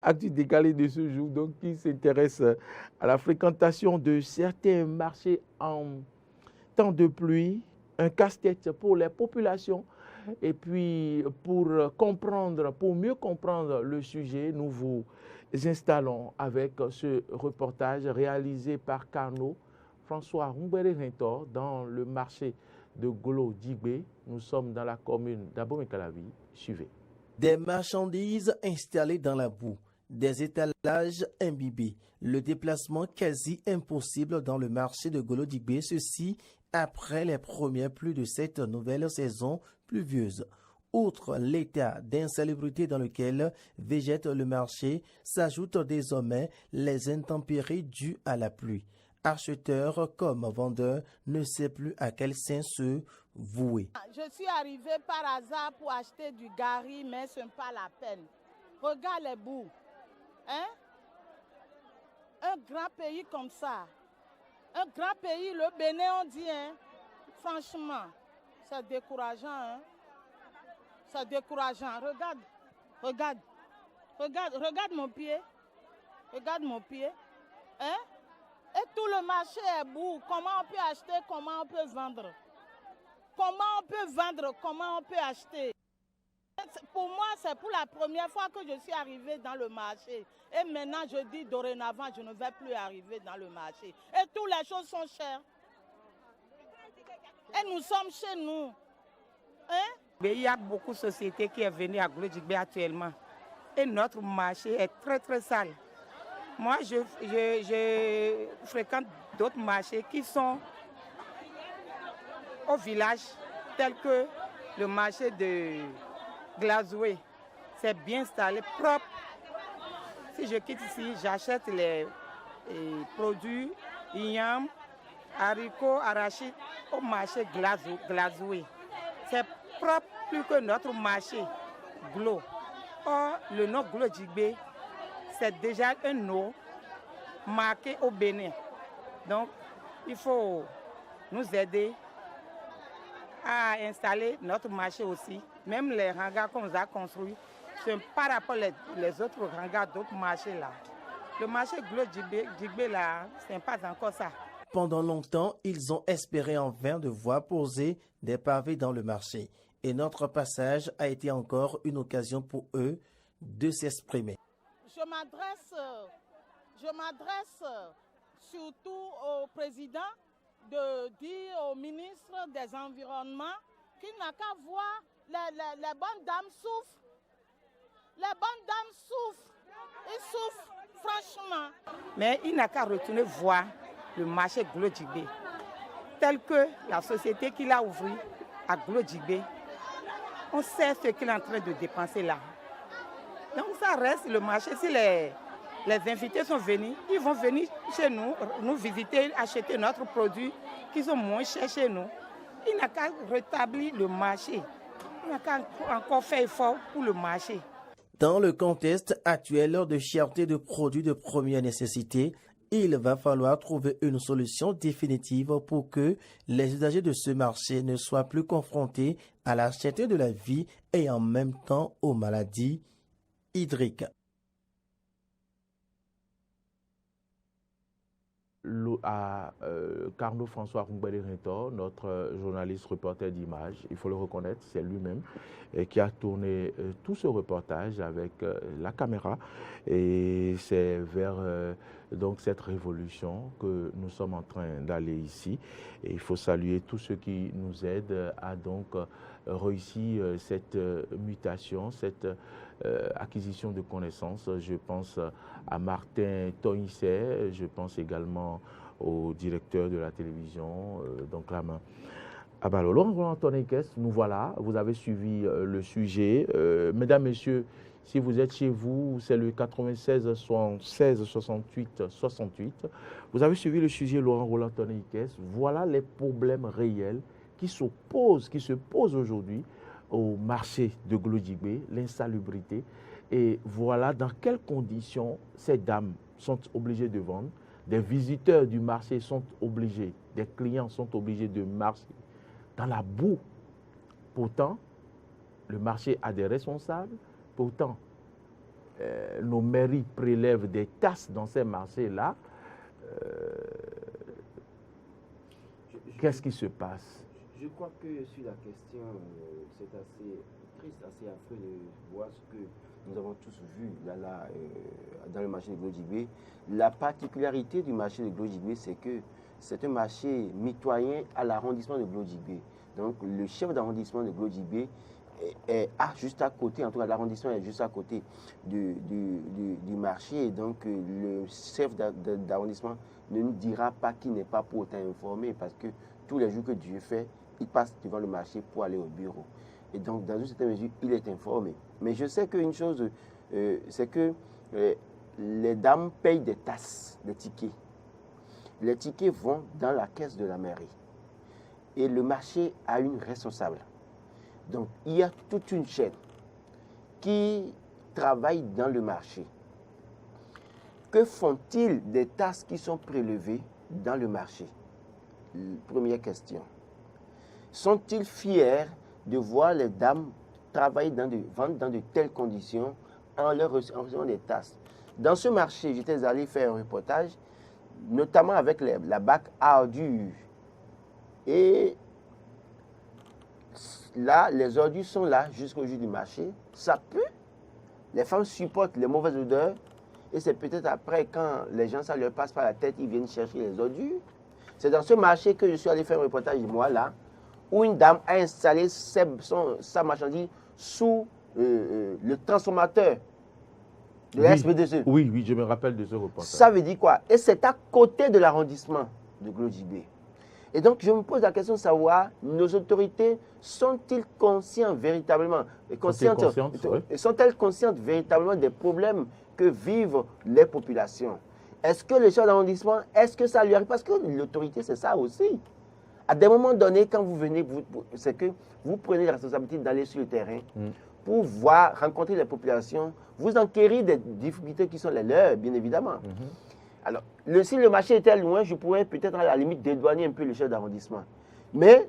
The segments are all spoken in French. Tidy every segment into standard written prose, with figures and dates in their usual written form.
actu décalé de ce jour, donc qui s'intéresse à la fréquentation de certains marchés en temps de pluie, un casse-tête pour les populations. Et puis, pour mieux comprendre le sujet, nous vous installons avec ce reportage réalisé par Carnot François Rumbere-Rintor dans le marché de Golo-Djibé. Nous sommes dans la commune d'Abomey-Calavi. Suivez. Des marchandises installées dans la boue, des étalages imbibés, le déplacement quasi impossible dans le marché de Golo-Djibé, ceci après les premières pluies de cette nouvelle saison pluvieuse. Outre l'état d'insalubrité dans lequel végète le marché, s'ajoutent désormais les intempéries dues à la pluie. Acheteurs comme vendeurs ne savent plus à quel sein se vouer. Je suis arrivée par hasard pour acheter du gari, mais ce n'est pas la peine. Regarde les bouts. Hein? Un grand pays comme ça. Un grand pays, le Bénin, on dit, hein? Franchement, c'est décourageant. Hein? C'est décourageant. Regarde mon pied. Regarde mon pied. Hein? Et tout le marché est bout. Comment on peut acheter, comment on peut vendre? Comment on peut vendre, comment on peut acheter? Pour moi, c'est pour la première fois que je suis arrivée dans le marché. Et maintenant, je dis dorénavant, je ne vais plus arriver dans le marché. Et toutes les choses sont chères. Et nous sommes chez nous. Hein? Il y a beaucoup de sociétés qui sont venues à Golo-Djibé actuellement. Et notre marché est très très sale. Moi, je fréquente d'autres marchés qui sont au village, tels que le marché de Glazoué. C'est bien installé, propre. Si je quitte ici, j'achète les produits, igname, haricots, arachides au marché Glazoué. C'est propre plus que notre marché Glo. Or, le nom Golo-Djibé, c'est déjà un nom marqué au Bénin. Donc, il faut nous aider à installer notre marché aussi. Même les hangars qu'on a construits, c'est par rapport aux autres hangars d'autres marchés là. Le marché Golo-Djibé là, ce n'est pas encore ça. Pendant longtemps, ils ont espéré en vain de voir poser des pavés dans le marché. Et notre passage a été encore une occasion pour eux de s'exprimer. Je m'adresse surtout au président de dire au ministre des Environnements qu'il n'a qu'à voir les bonnes dames souffrent. Les bonnes dames souffrent. Ils souffrent, franchement. Mais il n'a qu'à retourner voir le marché Golo-Djibé, tel que la société qu'il a ouverte à Golo-Djibé. On sait ce qu'il est en train de dépenser là. Donc ça reste le marché. Si les invités sont venus, ils vont venir chez nous, nous visiter, acheter notre produit qui sont moins chers chez nous. Il n'a qu'à rétablir le marché. Il n'a qu'à encore faire effort pour le marché. Dans le contexte actuel de cherté de produits de première nécessité, il va falloir trouver une solution définitive pour que les usagers de ce marché ne soient plus confrontés à la cherté de la vie et en même temps aux maladies hydriques. À Carnot François Rumbere-Rintor, notre journaliste reporter d'images, il faut le reconnaître, c'est lui-même qui a tourné tout ce reportage avec la caméra, et c'est vers donc cette révolution que nous sommes en train d'aller ici. Et il faut saluer tous ceux qui nous aident à donc réussir cette mutation, cette acquisition de connaissances. Je pense à Martin Tonisset, je pense également au directeur de la télévision, donc la main. Ah ben, Laurent Roland-Tonekes, nous voilà, vous avez suivi le sujet. Mesdames, Messieurs, si vous êtes chez vous, c'est le 96 76 68 68. Vous avez suivi le sujet Laurent Roland-Tonekes. Voilà les problèmes réels qui se posent aujourd'hui au marché de Golo-Djibé, l'insalubrité. Et voilà dans quelles conditions ces dames sont obligées de vendre. Des visiteurs du marché sont obligés, des clients sont obligés de marcher dans la boue. Pourtant, le marché a des responsables. Pourtant, nos mairies prélèvent des tasses dans ces marchés-là, qu'est-ce qui se passe? Je crois que sur la question, c'est assez triste, assez affreux de voir ce que nous avons tous vu dans le marché de Glodjibé. La particularité du marché de Glodjibé, c'est que c'est un marché mitoyen à l'arrondissement de Glodjibé. Donc le chef d'arrondissement de Glodjibé est juste à côté, en tout cas l'arrondissement est juste à côté du marché. Et donc le chef d'arrondissement ne nous dira pas qu'il n'est pas pour autant informé, parce que tous les jours que Dieu fait, il passe devant le marché pour aller au bureau. Et donc, dans une certaine mesure, il est informé. Mais je sais qu'une chose, c'est que les dames payent des tasses, des tickets. Les tickets vont dans la caisse de la mairie. Et le marché a une responsable. Donc, il y a toute une chaîne qui travaille dans le marché. Que font-ils des tasses qui sont prélevées dans le marché? Première question. Sont-ils fiers de voir les dames travailler vendre dans de telles conditions en recevant des tasses? Dans ce marché, j'étais allé faire un reportage, notamment avec la bac à ordures. Et là, les ordures sont là jusqu'au jour du marché. Ça pue. Les femmes supportent les mauvaises odeurs. Et c'est peut-être après, quand les gens, ça leur passe par la tête, ils viennent chercher les ordures. C'est dans ce marché que je suis allé faire un reportage, moi, là, où une dame a installé sa marchandise sous le transformateur de la SPDC. Oui, je me rappelle de ce reportage. Ça veut dire quoi? Et c'est à côté de l'arrondissement de Glodjibé. Et donc, je me pose la question de savoir, nos autorités sont-ils conscients véritablement, sont-elles conscientes véritablement des problèmes que vivent les populations? Est-ce que les chefs d'arrondissement, est-ce que ça lui arrive? Parce que l'autorité, c'est ça aussi. À des moments donnés, quand vous venez, c'est que vous prenez la responsabilité d'aller sur le terrain pour rencontrer les populations, vous enquérir des difficultés qui sont les leurs, bien évidemment. Alors, si le marché était loin, je pourrais peut-être à la limite dédouaner un peu le chef d'arrondissement. Mais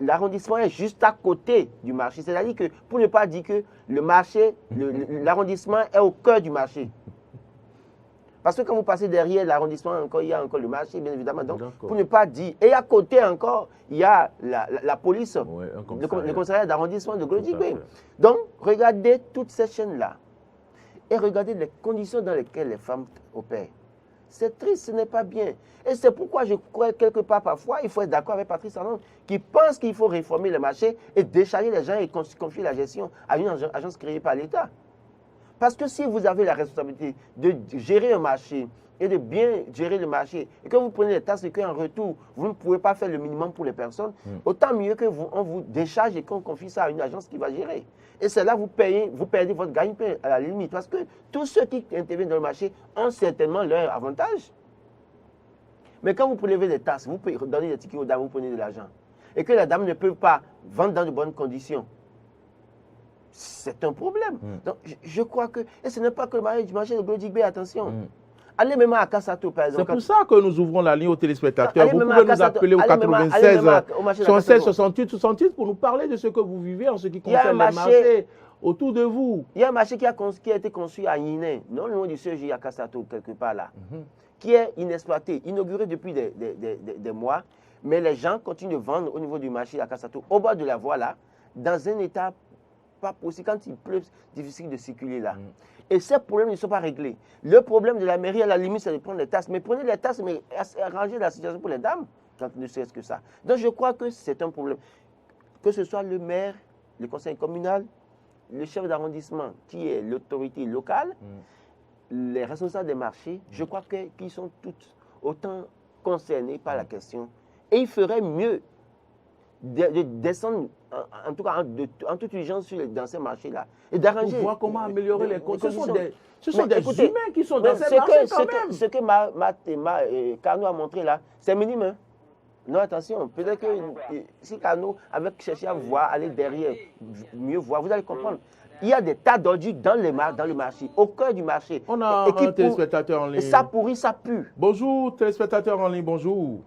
l'arrondissement est juste à côté du marché. C'est-à-dire que, pour ne pas dire que le marché, l'arrondissement est au cœur du marché. Parce que quand vous passez derrière l'arrondissement, il y a encore le marché, bien évidemment. Donc, pour ne pas dire. Et à côté encore, il y a la police, le commissariat d'arrondissement de Glodjibé. Donc, regardez toutes ces chaînes-là. Et regardez les conditions dans lesquelles les femmes opèrent. C'est triste, ce n'est pas bien. Et c'est pourquoi je crois quelque part, parfois, il faut être d'accord avec Patrice Talon, qui pense qu'il faut réformer le marché et décharger les gens et confier la gestion à une agence créée par l'État. Parce que si vous avez la responsabilité de gérer un marché et de bien gérer le marché, et que vous prenez les tasses et qu'en retour, vous ne pouvez pas faire le minimum pour les personnes, autant mieux qu'on vous décharge et qu'on confie ça à une agence qui va gérer. Et c'est là que vous perdez votre gagne-pain à la limite. Parce que tous ceux qui interviennent dans le marché ont certainement leur avantage. Mais quand vous prélevez des tasses, vous pouvez donner des tickets aux dames, vous prenez de l'argent. Et que la dame ne peut pas vendre dans de bonnes conditions. C'est un problème. Donc, je crois que... Et ce n'est pas que le marché de Glodjibé, attention. Allez même à Kassato, par exemple. C'est pour ça que nous ouvrons la ligne aux téléspectateurs. Vous pouvez nous appeler au 96 76 68 68 pour nous parler de ce que vous vivez en ce qui concerne les marchés autour de vous. Il y a un marché qui a été construit à Yiné, non loin du CEJ à Kassato, quelque part là, qui est inexploité, inauguré depuis des mois, mais les gens continuent de vendre au niveau du marché à Kassato, au bord de la voie là, dans un état pas possible, quand il pleut, difficile de circuler là. Et ces problèmes ne sont pas réglés. Le problème de la mairie, à la limite, c'est de prendre les tasses. Mais prenez les tasses, mais arrangez la situation pour les dames, quand ne serait-ce que ça. Donc je crois que c'est un problème. Que ce soit le maire, le conseil communal, le chef d'arrondissement, qui est l'autorité locale, les responsables des marchés, je crois qu'ils sont tous autant concernés par la question. Et il ferait mieux de descendre, en tout cas en toute urgence dans ces marchés-là, et d'arranger. Pour voir comment améliorer les conditions. Ce sont des humains qui sont dans ces marchés quand même. Ce que Carnot a montré là, c'est minime. Hein? Non, attention, peut-être que si Carnot avait cherché à voir, aller derrière, mieux voir, vous allez comprendre. Il y a des tas d'ordures dans le marché, au cœur du marché. On a un téléspectateur en ligne. Et ça pourrit, ça pue. Bonjour, téléspectateur en ligne, bonjour.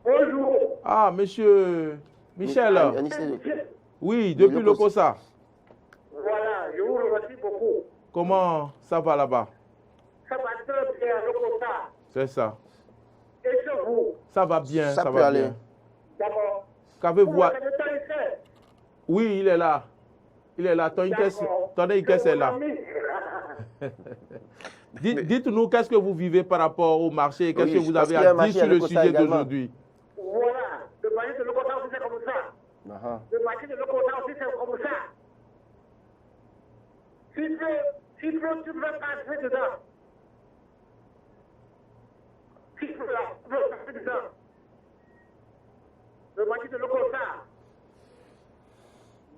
Bonjour. Ah, monsieur Michel. Monsieur, Oui, depuis le COSA. Voilà, je vous remercie beaucoup. Comment ça va là-bas? Ça va très bien, le quota. C'est ça. Et chez vous? Ça va bien, ça peut va aller. bien. D'abord. Qu'avez-vous... Vous avez fait? Oui, il est là. Il est là. Ton Ikes est là. Dites-nous, qu'est-ce que vous vivez par rapport au marché? Qu'est-ce que vous avez à dire sur le sujet d'aujourd'hui? Voilà. Le marché de l'Okota aussi, c'est comme ça. Le marché de l'Okota aussi, c'est comme ça. Si tu peux passer dedans. Si tu peux passer dedans. Le marché de l'Okota.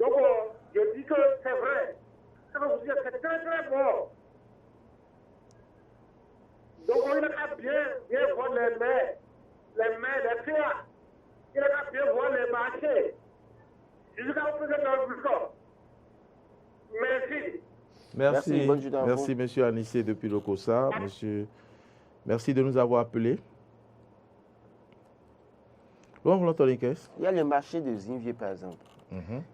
Donc, je dis que c'est vrai. Ça va vous dire que c'est très très bon. Donc, on a bien voir les mains, les pierres. Il a bien voir les marchés. Jusqu'à présent dans le corps. Merci. Merci, monsieur Anissé depuis le COSA. Monsieur, merci de nous avoir appelés. Bon, vous l'entendez, qu'est-ce? Il y a le marché de Zinvier, par exemple.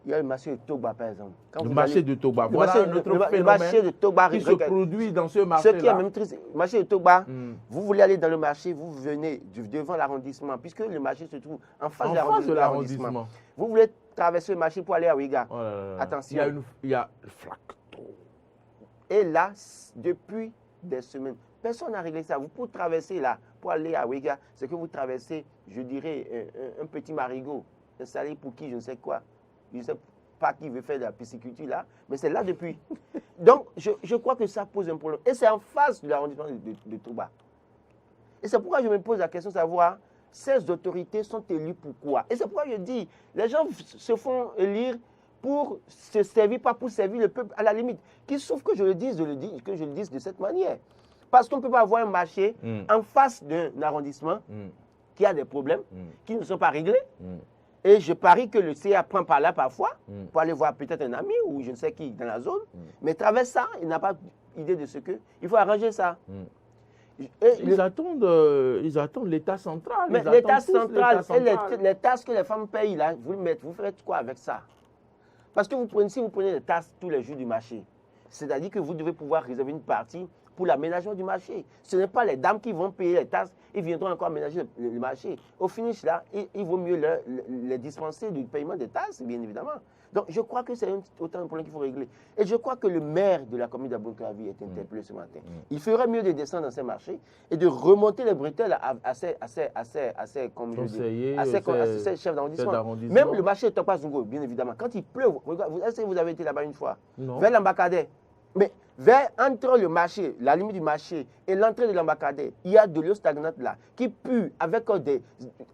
Il y a le marché de Togba, par exemple. Le marché de Togba. Voilà un autre phénomène marché de Togba qui se produit dans ce marché-là. Ce qui est même triste, le marché de Togba, vous voulez aller dans le marché, vous venez devant l'arrondissement, puisque le marché se trouve en face de l'arrondissement. Vous voulez traverser le marché pour aller à Ouiga. Attention. Il y a le flacto. Et là, depuis des semaines, personne n'a réglé ça. Vous pouvez traverser là, pour aller à Ouiga, c'est que vous traversez, je dirais, un petit marigot installé pour qui, je ne sais quoi. Je ne sais pas qui veut faire de la pisciculture là, mais c'est là depuis. Donc, je crois que ça pose un problème. Et c'est en face de l'arrondissement de Touba. Et c'est pourquoi je me pose la question de savoir, ces autorités sont élues pourquoi? Et c'est pourquoi je dis, les gens se font élire pour se servir, pas pour servir le peuple à la limite. Qu'il souffre que je le dise de cette manière. Parce qu'on ne peut pas avoir un marché en face d'un arrondissement qui a des problèmes, qui ne sont pas réglés. Et je parie que le CA prend par là parfois pour aller voir peut-être un ami ou je ne sais qui dans la zone. Mais traverse ça, il n'a pas idée de ce que. Il faut arranger ça. Ils attendent l'État central. Mais l'État central et les taxes que les femmes payent là, vous faites quoi avec ça? Parce que si vous prenez les taxes tous les jours du marché, c'est-à-dire que vous devez pouvoir réserver une partie pour l'aménagement du marché. Ce n'est pas les dames qui vont payer les taxes, ils viendront encore aménager le marché. Au finish, là, il vaut mieux les dispenser du paiement des taxes, bien évidemment. Donc, je crois que c'est autant de problèmes qu'il faut régler. Et je crois que le maire de la commune d'Aboukavi est interpellé ce matin. Il ferait mieux de descendre dans ces marchés et de remonter les bretelles à ces chefs d'arrondissement. Même le marché de Tokpa Zungo, bien évidemment. Quand il pleut, est-ce que vous avez été là-bas une fois? Non. Vers l'Ambacadé. Mais entre le marché, la limite du marché et l'entrée de l'Ambacadé, il y a de l'eau stagnante là, qui pue avec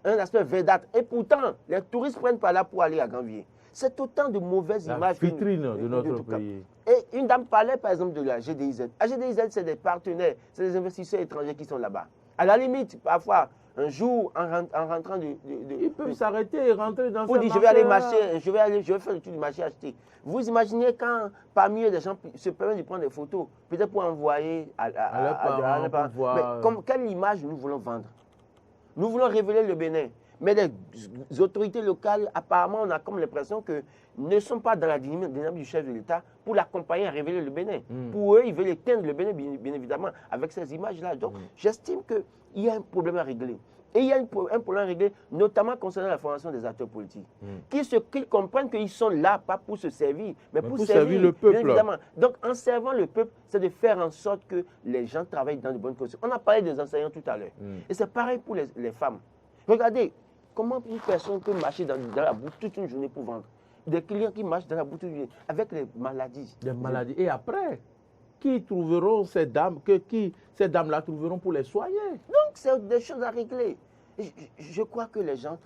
un aspect verdâtre. Et pourtant, les touristes prennent par là pour aller à Granvier. C'est autant de mauvaises images. La vitrine de notre pays. Et une dame parlait par exemple de la GDIZ. La GDIZ, c'est des partenaires, c'est des investisseurs étrangers qui sont là-bas. À la limite, parfois, un jour, en rentrant ils peuvent s'arrêter et rentrer dans ce marché. Je vais aller marcher, je vais faire le tour du marché acheter. Vous imaginez quand parmi eux, des gens se permettent de prendre des photos, peut-être pour envoyer à leurs parents. Mais quelle image nous voulons vendre? Nous voulons révéler le Bénin. Mais les autorités locales, apparemment, on a comme l'impression que ne sont pas dans la dynamique du chef de l'État pour l'accompagner à révéler le Bénin. Pour eux, ils veulent éteindre le Bénin, bien évidemment, avec ces images-là. Donc, j'estime qu'il y a un problème à régler. Et il y a un problème à régler, notamment concernant la formation des acteurs politiques. Qu'ils comprennent qu'ils sont là, pas pour se servir, mais pour servir le peuple. Bien évidemment. Donc, en servant le peuple, c'est de faire en sorte que les gens travaillent dans de bonnes conditions. On a parlé des enseignants tout à l'heure. Et c'est pareil pour les femmes. Regardez, comment une personne peut marcher dans la boue toute une journée pour vendre? Des clients qui marchent dans la boue toute une journée avec les maladies. Des maladies. Et après, qui trouveront ces dames, ces dames-là trouveront pour les soigner? Donc, c'est des choses à régler. Je crois que les gens...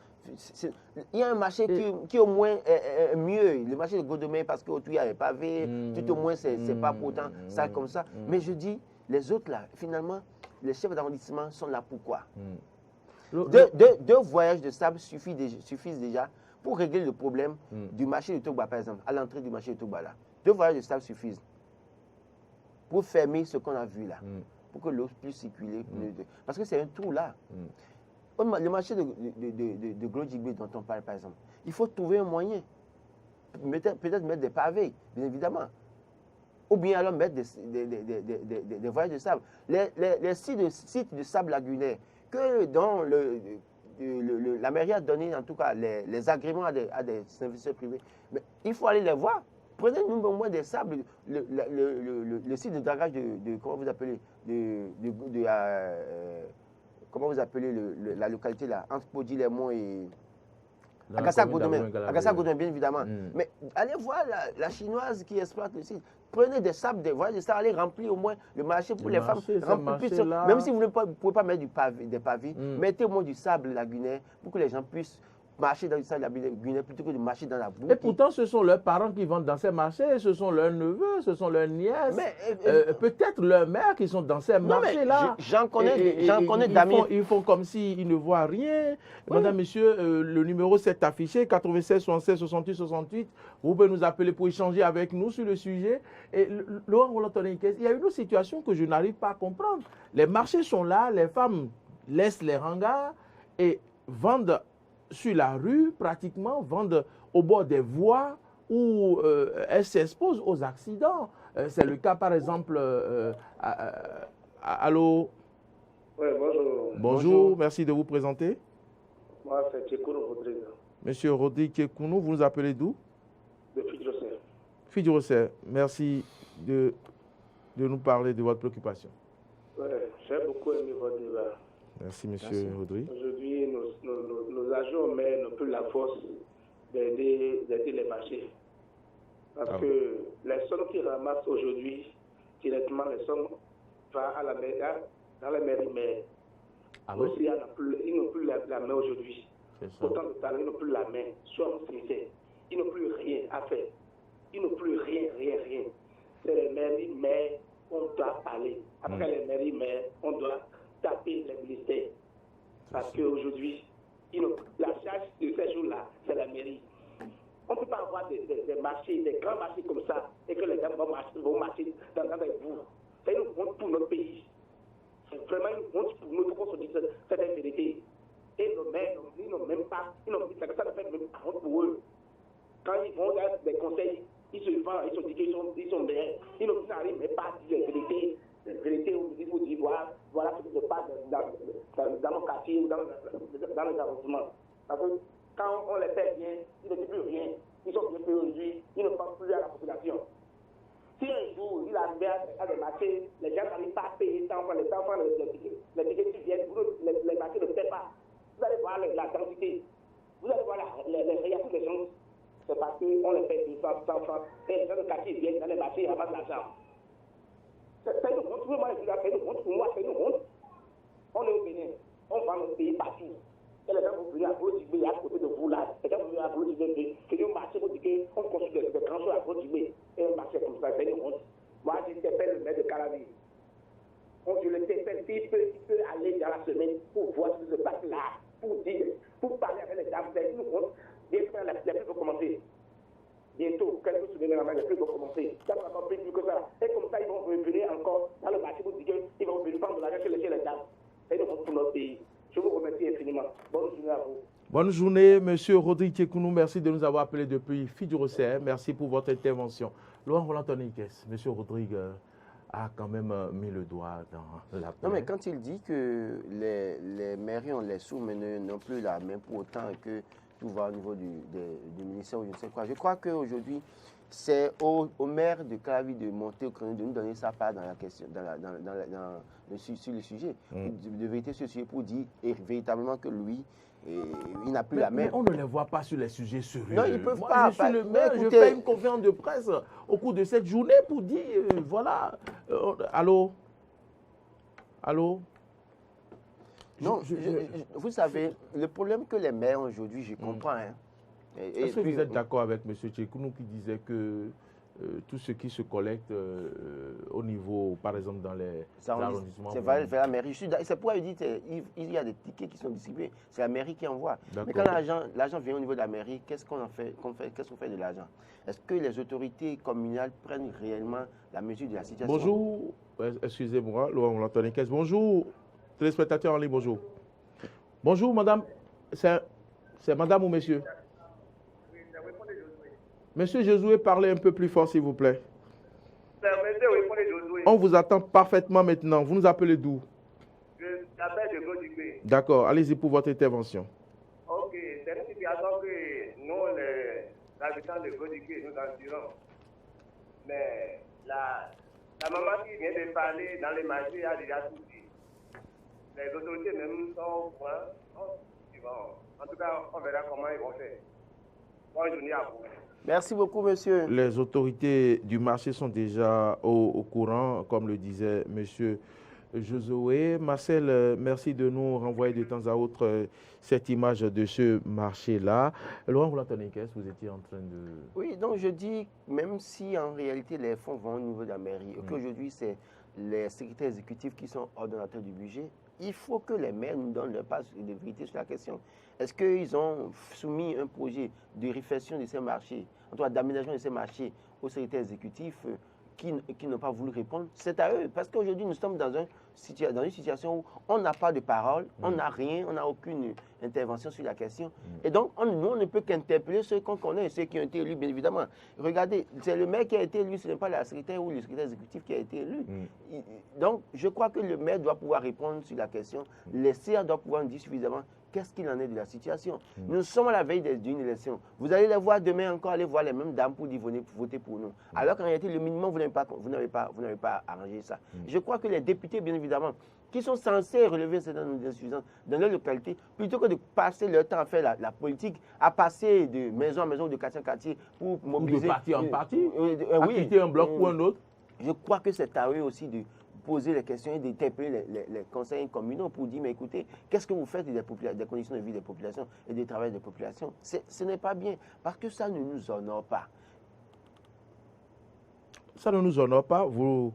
Il y a un marché qui au moins est mieux. Le marché de Godomé, parce qu'aujourd'hui, il y a les pavés, tout au moins, c'est pas pour autant ça comme ça. Mais je dis, les autres là, finalement, les chefs d'arrondissement sont là pourquoi? Deux voyages de sable suffisent déjà pour régler le problème du marché de Togba, par exemple, à l'entrée du marché de Togba là. 2 voyages de sable suffisent pour fermer ce qu'on a vu là, pour que l'eau puisse circuler. Parce que c'est un trou là. Le marché de Glodjibé dont on parle, par exemple, il faut trouver un moyen. Peut-être mettre des pavés, bien évidemment. ou bien alors mettre des voyages de sable. Les sites de sable lagunaire, que dans la mairie a donné en tout cas les agréments à des investisseurs privés, mais il faut aller les voir. Prenez-nous au moins des sables, le site de dragage comment vous appelez, comment vous appelez la localité là, entre Podi-les-Monts et Agassa-Goudon, bien évidemment. Mais allez voir la chinoise qui exploite le site. Prenez des sables, des voyages de sable, allez remplir au moins le marché pour les femmes. Même si vous ne pouvez pas mettre des pavés, mettez au moins du sable lagunaire pour que les gens puissent marcher dans le sable lagunaire plutôt que de marcher dans la boue. Et pourtant, ce sont leurs parents qui vendent dans ces marchés, ce sont leurs neveux, ce sont leurs nièces, peut-être leurs mères qui sont dans ces marchés-là. J'en connais d'amis. Ils font comme s'ils ne voient rien. Oui. Madame, monsieur, le numéro s'est affiché, 96 76 68 68. Vous pouvez nous appeler pour échanger avec nous sur le sujet. Et Laurent Roland-Tonniquez, il y a une autre situation que je n'arrive pas à comprendre. Les marchés sont là, les femmes laissent les hangars et vendent sur la rue, pratiquement, vendent au bord des voies où elles s'exposent aux accidents. C'est le cas, par exemple, allô? Oui, bonjour. Bonjour, merci de vous présenter. Moi, c'est Tchekounou Rodrigue. Monsieur Rodrigue Tchekounou, vous nous appelez d'où? De Fidjosser. Fidjosser, merci de nous parler de votre préoccupation. Oui, j'ai beaucoup aimé votre débat. Merci, monsieur Rodrigue. Aujourd'hui, nos agents n'ont plus la force d'aider les marchés. Parce que les sommes qu'ils ramassent aujourd'hui, directement, les sommes vont à la mairie, dans la mairie, mais aussi, ils n'ont plus la main aujourd'hui. Autant de talent, ils n'ont plus la main. Soit sincères, ils n'ont plus rien à faire. Ils n'ont plus rien. C'est les mairies, mais on doit parler. Après les mairies, mais on doit taper les ministères. Parce qu'aujourd'hui, la charge de ces jours-là, c'est la mairie. On ne peut pas avoir des marchés, des grands marchés comme ça, et que les gens vont marcher dans les bouts. C'est une honte pour notre pays. C'est vraiment une honte pour nous, il faut qu'on se dise cette vérité. Et nos maires, ils n'ont même pas, ça ne fait même pas honte pour eux. Quand ils vont dans des conseils, ils se vendent, ils se disent qu'ils sont meilleurs. Ils n'arrivent même pas à dire la vérité au niveau d'Ivoire, voilà ce qui se passe dans nos quartiers ou dans les arrondissements. Parce que quand on les fait bien, ils ne disent plus rien. Ils sont bien payés aujourd'hui, ils ne pensent plus à la population. Si un jour il arrive à des marchés, les gens n'arrivent pas à payer les enfants, les tickets qui viennent, les marchés ne paient pas. Vous allez voir la densité, vous allez voir les réactions des gens. C'est parce qu'on les fait 200, 100 francs, et les gens de quartier viennent dans les marchés et ramassent l'argent. C'est une honte, c'est une honte pour moi, c'est une honte. On est au Bénin, on vend notre pays partout. Et les gens vont venir à Gros-Dibé, à côté de vous là. Les gens vont venir à Gros-Dibé, c'est un marché, on construit des grands choses à Gros-Dibé. Et un marché comme ça, c'est une honte. Moi, j'interpelle le maire de Calavi. Je l'interpelle, il peut aller dans la semaine pour voir ce qui se passe là, pour parler avec les dames, c'est une honte. Bientôt, les pluies vont commencer. Bientôt, quelques semaines avant, les pluies vont commencer. Ça va encore plus que ça. Et comme ça, ils vont revenir encore dans le marché pour dire qu'ils vont venir prendre de l'argent chez les dames. C'est une honte pour notre pays. Je vous remercie infiniment. Bonne journée à vous. Bonne journée, monsieur Rodrigue Tchekounou. Merci de nous avoir appelés depuis Fidjosser. Merci pour votre intervention. Laurent Roland-Tonniquez, monsieur Rodrigue a quand même mis le doigt dans la plaie. Non, mais quand il dit que les mairies ont les sous, mais n'ont plus la main pour autant que tout va au niveau du ministère ou je ne sais quoi. Je crois qu'aujourd'hui, c'est au maire de Calavi de monter au créneau, de nous donner sa part dans la question, sur le sujet, de vérité sur le sujet pour dire véritablement que lui, il n'a plus la main. Mais on ne les voit pas sur les sujets sérieux. Non, ils ne peuvent Moi, pas. Je suis le maire, je fais une conférence de presse au cours de cette journée pour dire, voilà, allô? Non, vous savez, le problème que les maires aujourd'hui, je comprends. Hein. Est-ce que vous êtes d'accord avec M. Tchekounou qui disait que tout ce qui se collecte au niveau, par exemple, dans les arrondissements... C'est vers la mairie. C'est pourquoi il dit qu'il y a des tickets qui sont distribués. C'est la mairie qui envoie. Mais quand l'argent vient au niveau de la mairie, qu'est-ce qu'on fait de l'argent? Est-ce que les autorités communales prennent réellement la mesure de la situation? Bonjour, excusez-moi, Laurent Roland-Tonniquez. Bonjour, téléspectateurs en ligne, bonjour. Bonjour, madame. C'est madame ou monsieur? Monsieur Josué, parlez un peu plus fort, s'il vous plaît. Permettez de répondre Josué. On vous attend parfaitement maintenant. Vous nous appelez d'où? Je t'appelle de Godibé. D'accord, allez-y pour votre intervention. Ok, c'est une situation que nous, les habitants de Godibé, nous endurons. Mais la maman qui vient de parler dans les marchés a déjà tout dit. Les autorités même sont au point. En tout cas, on verra comment ils vont faire. Bonne journée à vous. Merci beaucoup, monsieur. Les autorités du marché sont déjà au courant, comme le disait monsieur Josué. Marcel, merci de nous renvoyer de temps à autre cette image de ce marché-là. Laurent Roulatoniquès, vous étiez en train de... Oui, donc je dis, même si en réalité les fonds vont au niveau de la mairie, et qu'aujourd'hui c'est les secrétaires exécutifs qui sont ordonnateurs du budget, il faut que les maires nous donnent leur part de vérité sur la question. Est-ce qu'ils ont soumis un projet de réflexion de ces marchés, en tout cas d'aménagement de ces marchés aux secrétaires exécutifs qui n'ont pas voulu répondre? C'est à eux, parce qu'aujourd'hui nous sommes dans une situation où on n'a pas de parole, on n'a rien, on n'a aucune intervention sur la question. Et donc, nous, on ne peut qu'interpeller ceux qu'on connaît, ceux qui ont été élus, bien évidemment. Regardez, c'est le maire qui a été élu, ce n'est pas la secrétaire ou le secrétaire exécutif qui a été élu. Donc, je crois que le maire doit pouvoir répondre sur la question. Les CA doivent pouvoir nous dire suffisamment qu'est-ce qu'il en est de la situation. Nous sommes à la veille d'une élection. Vous allez les voir demain encore, aller voir les mêmes dames pour dire voter pour nous. Alors qu'en réalité, le minimum, vous n'avez pas arrangé ça. Je crois que les députés, bien évidemment, qui sont censés relever certaines insuffisances dans leur localité, plutôt que de passer leur temps à faire la politique, à passer de maison en maison, de quartier en quartier, pour mobiliser... de parti en parti, à oui, quitter un bloc ou un autre. Je crois que c'est à eux aussi de poser les questions et d'interpeller les conseils communaux pour dire, mais écoutez, qu'est-ce que vous faites des conditions de vie des populations et du travail des populations? Ce n'est pas bien, parce que ça ne nous honore pas. Ça ne nous honore pas, vous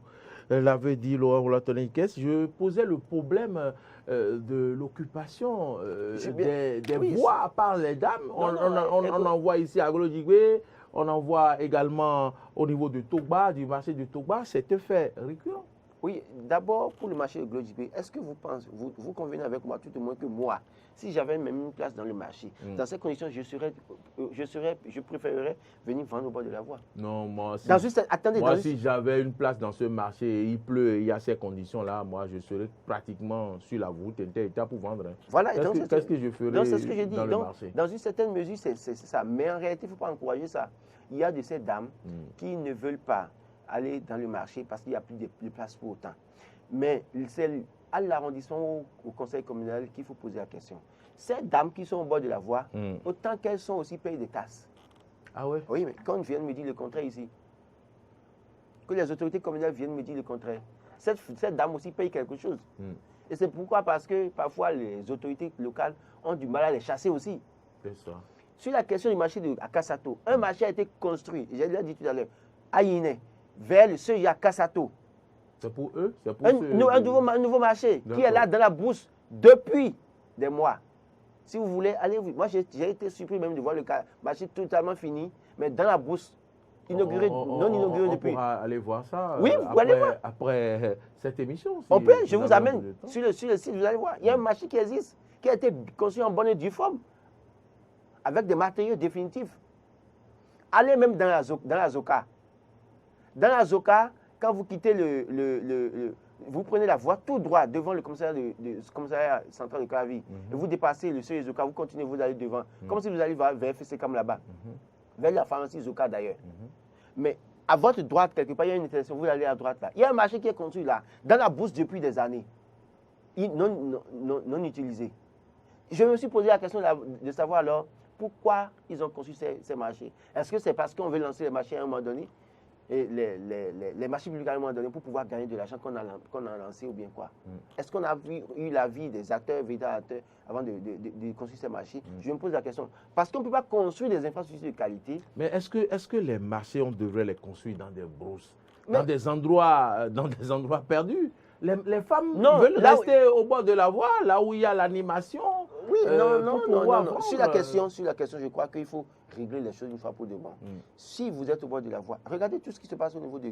l'avez dit, Laurent Roulatoniquès. Je posais le problème de l'occupation des bois par les dames. On en voit ici à Glodjigwe, on en voit également au niveau de Togba, du marché de Togba. C'est un fait récurrent. Oui, d'abord, pour le marché de Glodjigwe, est-ce que vous pensez, vous convenez avec moi tout au moins que moi, si j'avais même une place dans le marché, dans ces conditions, je préférerais venir vendre au bord de la voie. Non, moi, si j'avais une place dans ce marché et il pleut et il y a ces conditions-là, moi, je serais pratiquement sur la route inter pour vendre. Voilà. Qu'est-ce que je ferais dans le marché? Dans une certaine mesure, c'est ça. Mais en réalité, il ne faut pas encourager ça. Il y a de ces dames qui ne veulent pas aller dans le marché parce qu'il n'y a plus de place pour autant. Mais c'est à l'arrondissement ou au conseil communal qu'il faut poser la question. Ces dames qui sont au bord de la voie, autant qu'elles sont aussi payées des taxes. Ah ouais? Oui, mais quand ils viennent me dire le contraire ici, que les autorités communales viennent me dire le contraire, cette dame aussi paye quelque chose. Et c'est pourquoi, parce que parfois les autorités locales ont du mal à les chasser aussi. C'est ça. Sur la question du marché à Kassato, un marché a été construit, j'ai déjà dit tout à l'heure, à Yiné, vers le seuil à Kassato. C'est pour eux? Un nouveau marché qui est là dans la brousse depuis des mois. Si vous voulez, allez, moi j'ai été surpris même de voir le marché totalement fini, mais dans la brousse, inauguré, non inauguré depuis. On pourra aller voir ça oui, vous allez voir. Après cette émission. On peut, je vous amène sur le site, vous allez voir. Il y a un marché qui existe, qui a été construit en bonne et due forme, avec des matériaux définitifs. Allez même dans la Zoka. Dans la Zoka, quand vous quittez vous prenez la voie tout droit devant le commissariat central de Clavie, et vous dépassez le seuil Zoka, vous continuez, vous allez devant, comme si vous allez vers FC comme là-bas, vers la pharmacie Zoka d'ailleurs. Mais à votre droite, quelque part, il y a une intersection, vous allez à droite là. Il y a un marché qui est construit là, dans la bourse depuis des années, non utilisé. Je me suis posé la question de savoir alors pourquoi ils ont construit ces marchés. Est-ce que c'est parce qu'on veut lancer les marchés à un moment donné, et les marchés publics à un moment donné pour pouvoir gagner de l'argent qu'on a lancé ou bien quoi? Est-ce qu'on a eu l'avis des acteurs, véritables acteurs, avant de construire ces marchés? Je me pose la question. Parce qu'on ne peut pas construire des infrastructures de qualité. Mais est-ce que les marchés, on devrait les construire dans des brousses, dans des endroits perdus? Les femmes veulent rester au bord de la voie, là où il y a l'animation. Oui, non. Sur la question, je crois qu'il faut régler les choses une fois pour de bon. Si vous êtes au bord de la voie, regardez tout ce qui se passe au niveau de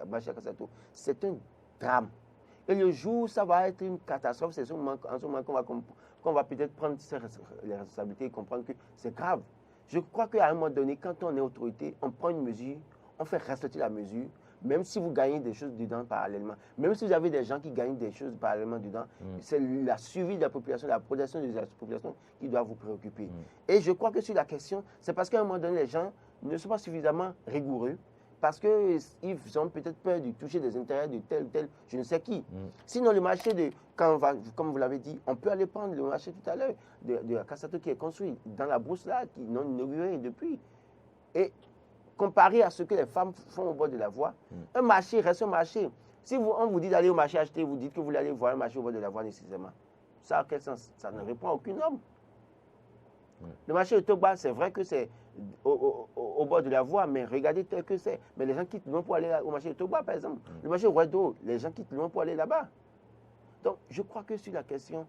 Bacha Kassato. C'est un drame. Et le jour où ça va être une catastrophe, c'est en ce moment qu'on va peut-être prendre les responsabilités et comprendre que c'est grave. Je crois qu'à un moment donné, quand on est autorité, on prend une mesure, on fait respecter la mesure. même si vous gagnez des choses dedans parallèlement, même si vous avez des gens qui gagnent des choses parallèlement dedans, c'est la suivi de la population, la protection de la population qui doit vous préoccuper. Et je crois que sur la question, c'est parce qu'à un moment donné, les gens ne sont pas suffisamment rigoureux, parce qu'ils ont peut-être peur de toucher des intérêts de tel ou tel, je ne sais qui. Sinon, le marché comme vous l'avez dit, on peut aller prendre le marché tout à l'heure de la Kassato qui est construit dans la brousse là, qui n'ont inauguré depuis. Et comparé à ce que les femmes font au bord de la voie, un marché reste un marché. Si on vous dit d'aller au marché acheter, vous dites que vous voulez aller voir un marché au bord de la voie nécessairement. Ça a quel sens? Ça ne répond à aucun homme. Le marché de Togba, c'est vrai que c'est au bord de la voie, mais regardez tel que c'est. Mais les gens quittent loin pour aller au marché de Togba, par exemple. Le marché de Ouedo, les gens quittent loin pour aller là-bas. Donc, je crois que sur la question,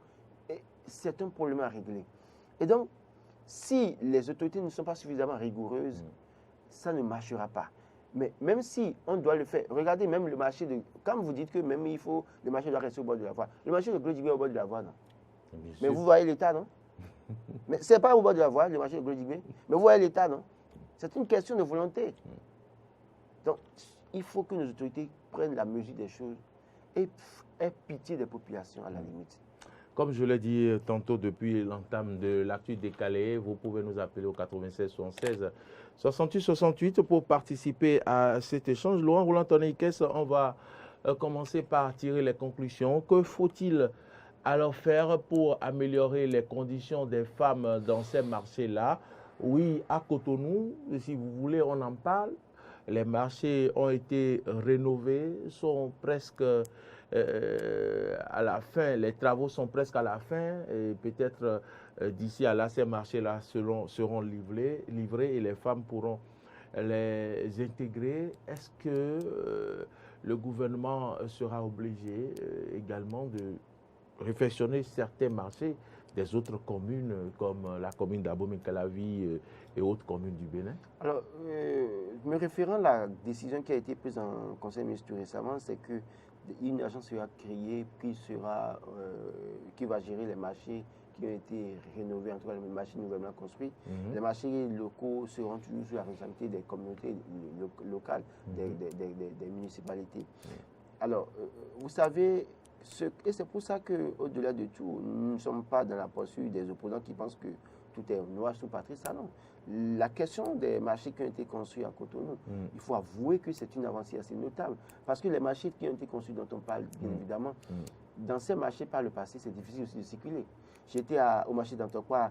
c'est un problème à régler. Et donc, si les autorités ne sont pas suffisamment rigoureuses, ça ne marchera pas. Mais même si on doit le faire, regardez même le marché de... Quand vous dites que même le marché doit rester au bord de la voie, le marché de Glodjibé est au bord de la voie, non? Mais vous voyez l'État, non? Mais ce n'est pas au bord de la voie, le marché de Glodjibé. Mais vous voyez l'État, non? C'est une question de volonté. Donc, il faut que nos autorités prennent la mesure des choses et aient pitié des populations, à la limite. Comme je l'ai dit tantôt depuis l'entame de l'actu décalé, vous pouvez nous appeler au 96 76 68 68 pour participer à cet échange. Laurent Roulant-Tonneikes, on va commencer par tirer les conclusions. Que faut-il alors faire pour améliorer les conditions des femmes dans ces marchés-là? Oui, à Cotonou, si vous voulez, on en parle. Les marchés ont été rénovés, sont presque à la fin, les travaux sont presque à la fin et peut-être d'ici à là, ces marchés-là seront livrés et les femmes pourront les intégrer. Est-ce que le gouvernement sera obligé également de réfectionner certains marchés des autres communes comme la commune d'Abomey-Calavi et autres communes du Bénin? Alors, me référant à la décision qui a été prise en Conseil ministériel récemment, c'est que une agence sera créée qui va gérer les marchés qui ont été rénovés, en tout cas les marchés nouvellement construits. Les marchés locaux seront toujours sous la responsabilité des communautés locales, des municipalités. Alors, vous savez, et c'est pour ça qu'au-delà de tout, nous ne sommes pas dans la poursuite des opposants qui pensent que tout est noir sous Patrice Talon. La question des marchés qui ont été construits à Cotonou, il faut avouer que c'est une avancée assez notable. Parce que les marchés qui ont été construits dont on parle, bien évidemment, dans ces marchés par le passé, c'est difficile aussi de circuler. J'étais au marché d'Antokwa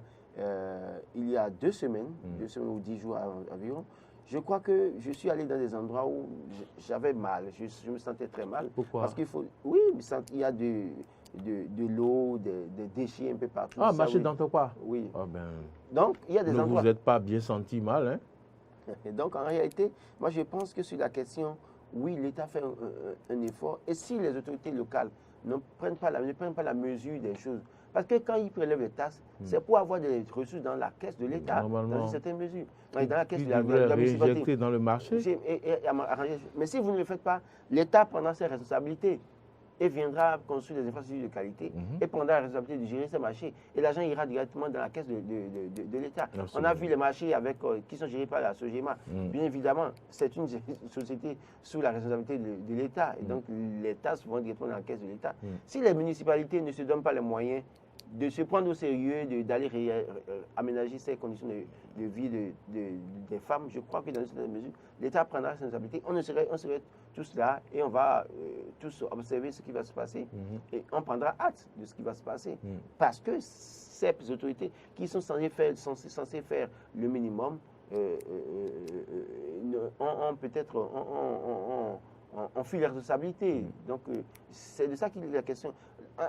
il y a 2 semaines, 2 semaines ou 10 jours environ. Je crois que je suis allé dans des endroits où j'avais mal, je me sentais très mal. Pourquoi? Parce qu'il faut... Oui, il y a de l'eau, des déchets un peu partout. Ah, marché d'Antokwa? Oui. Ah ben, donc, il y a des endroits... Vous n'êtes pas bien senti mal, hein? Et donc, en réalité, moi, je pense que sur la question, oui, l'État fait un effort. Et si les autorités locales ne prennent pas la mesure des choses, parce que quand ils prélèvent les taxes, c'est pour avoir des ressources dans la caisse de l'État, dans une certaine mesure. Dans la caisse de la municipalité. Dans le marché. Mais si vous ne le faites pas, l'État prendra ses responsabilités et viendra construire des infrastructures de qualité et prendra la responsabilité de gérer ces marchés. Et l'argent ira directement dans la caisse de l'État. On a vu les marchés qui sont gérés par la SOGEMA. Bien évidemment, c'est une société sous la responsabilité de l'État. Et donc, les taxes vont directement dans la caisse de l'État. Si les municipalités ne se donnent pas les moyens de se prendre au sérieux, d'aller aménager ces conditions de vie des femmes, je crois que dans une certaine mesure, l'État prendra la responsabilité. On serait tous là et on va tous observer ce qui va se passer et on prendra hâte de ce qui va se passer. Parce que ces autorités qui sont censées faire le minimum on fuit les responsabilités. Donc, c'est de ça qu'il est la question.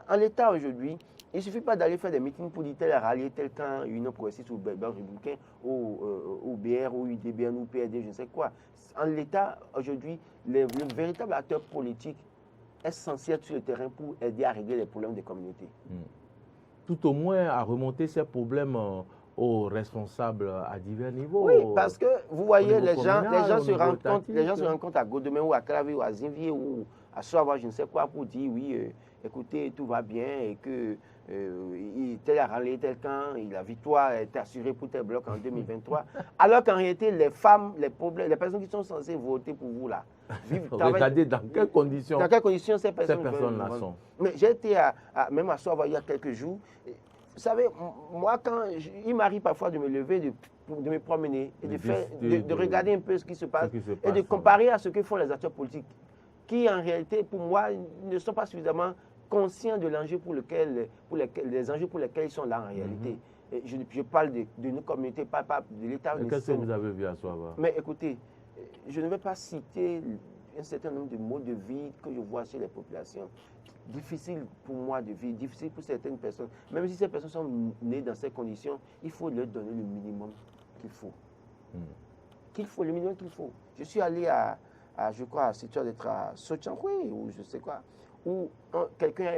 En l'état aujourd'hui, il ne suffit pas d'aller faire des meetings pour dire tel rallier, tel camp, Union progressiste ou Belgique républicain, ou BR, ou UDBN, ou PRD, je ne sais quoi. En l'état aujourd'hui, le véritable acteur politique est censé être sur le terrain pour aider à régler les problèmes des communautés. Tout au moins à remonter ces problèmes aux responsables à divers niveaux. Oui, parce que vous voyez, les gens se rencontrent à Godomé ou à Clavé ou à Zinvier ou à Soava, je ne sais quoi, pour dire oui, écoutez, tout va bien et que tel a râlé tel camp, la victoire est assurée pour tel bloc en 2023. Alors qu'en réalité, les femmes, les personnes qui sont censées voter pour vous là, regardez dans quelles conditions, ces personnes-là sont. Mais j'ai été même à Soava il y a quelques jours. Vous savez, moi, il m'arrive parfois de me lever, de me promener et de regarder un peu ce qui se passe et de comparer à ce que font les acteurs politiques, qui en réalité, pour moi, ne sont pas suffisamment conscients de l'enjeu les enjeux pour lesquels ils sont là en réalité. Et je parle de nos communautés, pas de l'État. Qu'est-ce que vous avez vu à Soava? Mais écoutez, je ne vais pas citer un certain nombre de modes de vie que je vois chez les populations. Difficile pour moi de vivre, difficile pour certaines personnes. Même si ces personnes sont nées dans ces conditions, il faut leur donner le minimum qu'il faut. Le minimum qu'il faut. Je suis allé je crois, si tu as d'être à Sochankwe ou je sais quoi, où quelqu'un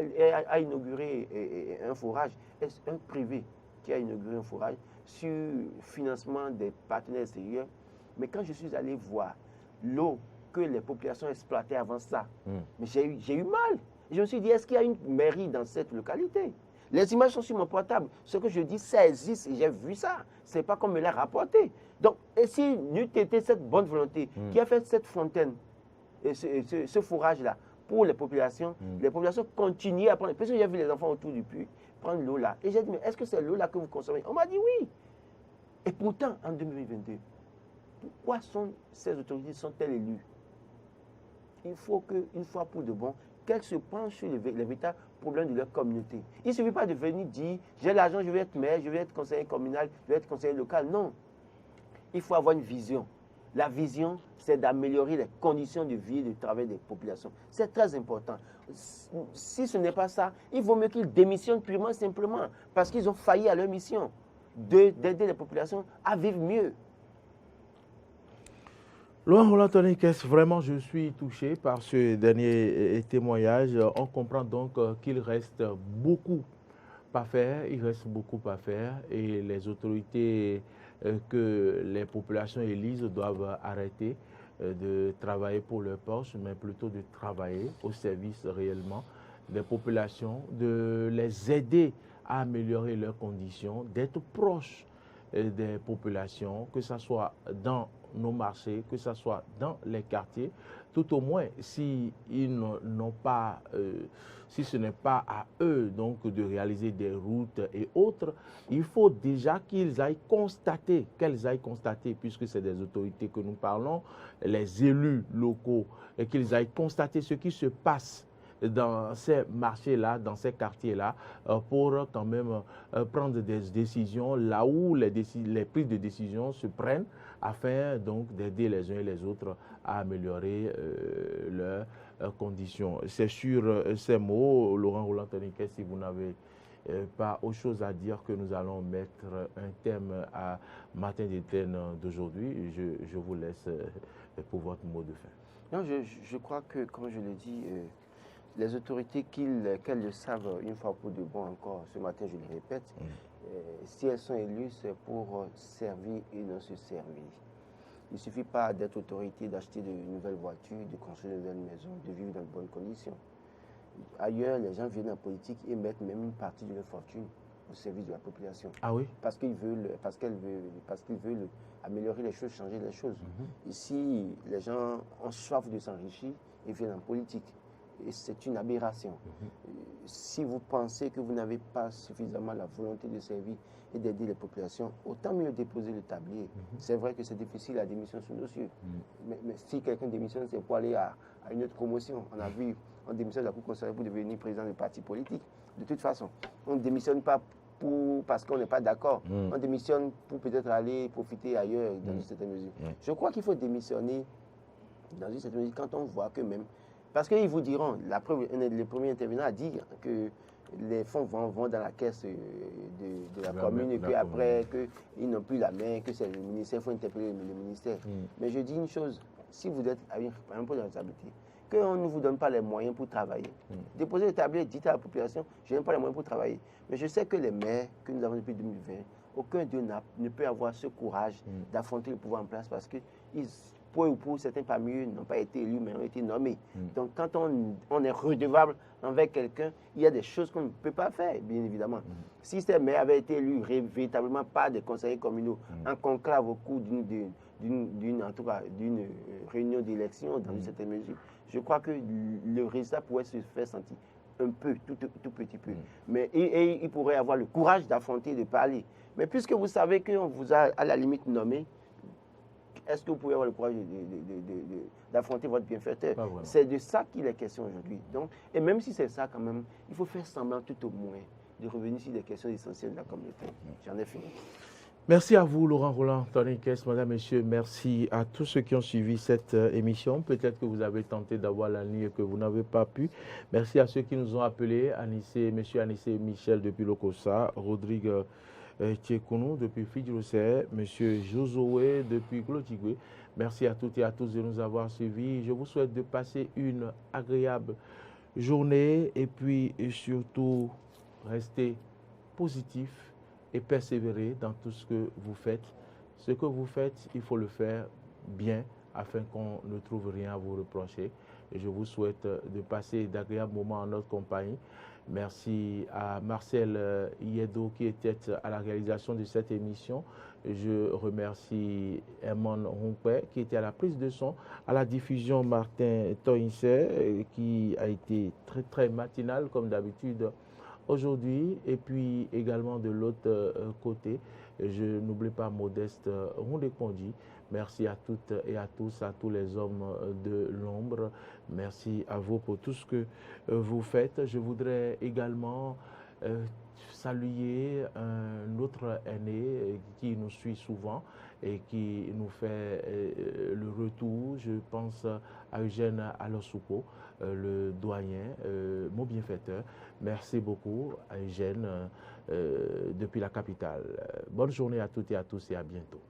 a inauguré un forage, un privé qui a inauguré un forage sur financement des partenaires extérieurs. Mais quand je suis allé voir l'eau que les populations exploitaient avant ça, mais j'ai eu mal. Je me suis dit, est-ce qu'il y a une mairie dans cette localité? Les images sont sur mon portable. Ce que je dis, ça existe et j'ai vu ça. Ce n'est pas comme me l'a rapporté. Donc, et si n'eût été cette bonne volonté qui a fait cette fontaine, et ce forage-là, pour les populations continuent à prendre. Parce que j'ai vu les enfants autour du puits prendre l'eau là. Et j'ai dit, mais est-ce que c'est l'eau là que vous consommez? On m'a dit oui. Et pourtant, en 2022, pourquoi ces autorités sont-elles élues? Il faut qu'une fois pour de bon, qu'elles se penchent sur les véritables problèmes de leur communauté. Il ne suffit pas de venir dire, j'ai l'argent, je vais être maire, je vais être conseiller communal, je vais être conseiller local. Non. Il faut avoir une vision. La vision, c'est d'améliorer les conditions de vie et de travail des populations. C'est très important. Si ce n'est pas ça, il vaut mieux qu'ils démissionnent purement simplement parce qu'ils ont failli à leur mission d'aider les populations à vivre mieux. Laurent Roland Tonikès, vraiment, je suis touché par ce dernier témoignage. On comprend donc qu'il reste beaucoup à faire. Il reste beaucoup à faire et les autorités que les populations élisent doivent arrêter de travailler pour leur poche, mais plutôt de travailler au service réellement des populations, de les aider à améliorer leurs conditions, d'être proches des populations, que ce soit dans nos marchés, que ce soit dans les quartiers, tout au moins si ce n'est pas à eux donc de réaliser des routes et autres, il faut déjà qu'elles aillent constater, puisque c'est des autorités que nous parlons, les élus locaux, et qu'ils aillent constater ce qui se passe dans ces marchés-là, dans ces quartiers-là, pour quand même prendre des décisions là où les prises de décision se prennent afin donc d'aider les uns et les autres à améliorer leurs conditions. C'est sur ces mots, Laurent Roland Tonikès, si vous n'avez pas autre chose à dire, que nous allons mettre un thème à Matin d'Éterne d'aujourd'hui. Je vous laisse pour votre mot de fin. Non, je crois que, comme je l'ai dit, les autorités, qu'elles le savent une fois pour de bon encore, ce matin je le répète, si elles sont élues, c'est pour servir et non se servir. Il ne suffit pas d'être autorité, d'acheter de nouvelles voitures, de construire de nouvelles maisons, de vivre dans de bonnes conditions. Ailleurs, les gens viennent en politique et mettent même une partie de leur fortune au service de la population. Ah oui? Parce qu'ils veulent améliorer les choses, changer les choses. Ici, les gens ont soif de s'enrichir et viennent en politique. Et c'est une aberration. Si vous pensez que vous n'avez pas suffisamment la volonté de servir et d'aider les populations, autant mieux déposer le tablier. C'est vrai que c'est difficile la démission sous nos cieux. Mais si quelqu'un démissionne, c'est pour aller à une autre promotion. On a vu, on démissionne de la Cour constitutionnelle pour devenir président de parti politique. De toute façon, on ne démissionne pas parce qu'on n'est pas d'accord. On démissionne pour peut-être aller profiter ailleurs dans une certaine mesure. Je crois qu'il faut démissionner dans une certaine mesure quand on voit que même... Parce qu'ils vous diront, le premier intervenant a dit que les fonds vont dans la caisse de la commune et puis après qu'ils n'ont plus la main, que c'est le ministère, il faut interpeller le ministère. Mais je dis une chose, si vous êtes à un point de responsabilité, qu'on ne vous donne pas les moyens pour travailler. Déposez le tablier, dites à la population, je n'ai pas les moyens pour travailler. Mais je sais que les maires que nous avons depuis 2020, aucun d'eux ne peut avoir ce courage d'affronter le pouvoir en place parce que peu ou pour certains parmi eux n'ont pas été élus, mais ont été nommés. Donc, quand on est redevable envers quelqu'un, il y a des choses qu'on ne peut pas faire, bien évidemment. Si ces maires avaient été élus véritablement par des conseillers communaux en conclave au cours d'une réunion d'élection dans une certaine mesure, je crois que le résultat pourrait se faire sentir un peu, tout petit peu. Mais il pourrait avoir le courage d'affronter, de parler. Mais puisque vous savez qu'on vous a à la limite nommé, est-ce que vous pouvez avoir le courage d'affronter votre bienfaiteur? C'est de ça qu'il est question aujourd'hui. Et même si c'est ça quand même, il faut faire semblant tout au moins de revenir sur des questions essentielles de la communauté. J'en ai fini. Merci à vous, Laurent Roland, Tony Kess, Madame, Messieurs. Merci à tous ceux qui ont suivi cette émission. Peut-être que vous avez tenté d'avoir la ligne et que vous n'avez pas pu. Merci à ceux qui nous ont appelés, Monsieur Anissé Michel depuis Lokossa, Rodrigue Tchekounou depuis Fidjirosé, Monsieur Josué depuis Glodigwe. Merci à toutes et à tous de nous avoir suivis. Je vous souhaite de passer une agréable journée et puis surtout rester positif et persévérer dans tout ce que vous faites. Ce que vous faites, il faut le faire bien afin qu'on ne trouve rien à vous reprocher. Et je vous souhaite de passer d'agréables moments en notre compagnie. Merci à Marcel Yedo qui était à la réalisation de cette émission. Je remercie Herman Rompé qui était à la prise de son, à la diffusion Martin Toinset qui a été très très matinal comme d'habitude aujourd'hui, et puis également de l'autre côté, je n'oublie pas Modeste Rondekondi. Merci à toutes et à tous, à tous les hommes de l'ombre. Merci à vous pour tout ce que vous faites. Je voudrais également saluer un autre aîné qui nous suit souvent et qui nous fait le retour. Je pense à Eugène Alosouko, le doyen, mon bienfaiteur. Merci beaucoup à Eugène depuis la capitale. Bonne journée à toutes et à tous et à bientôt.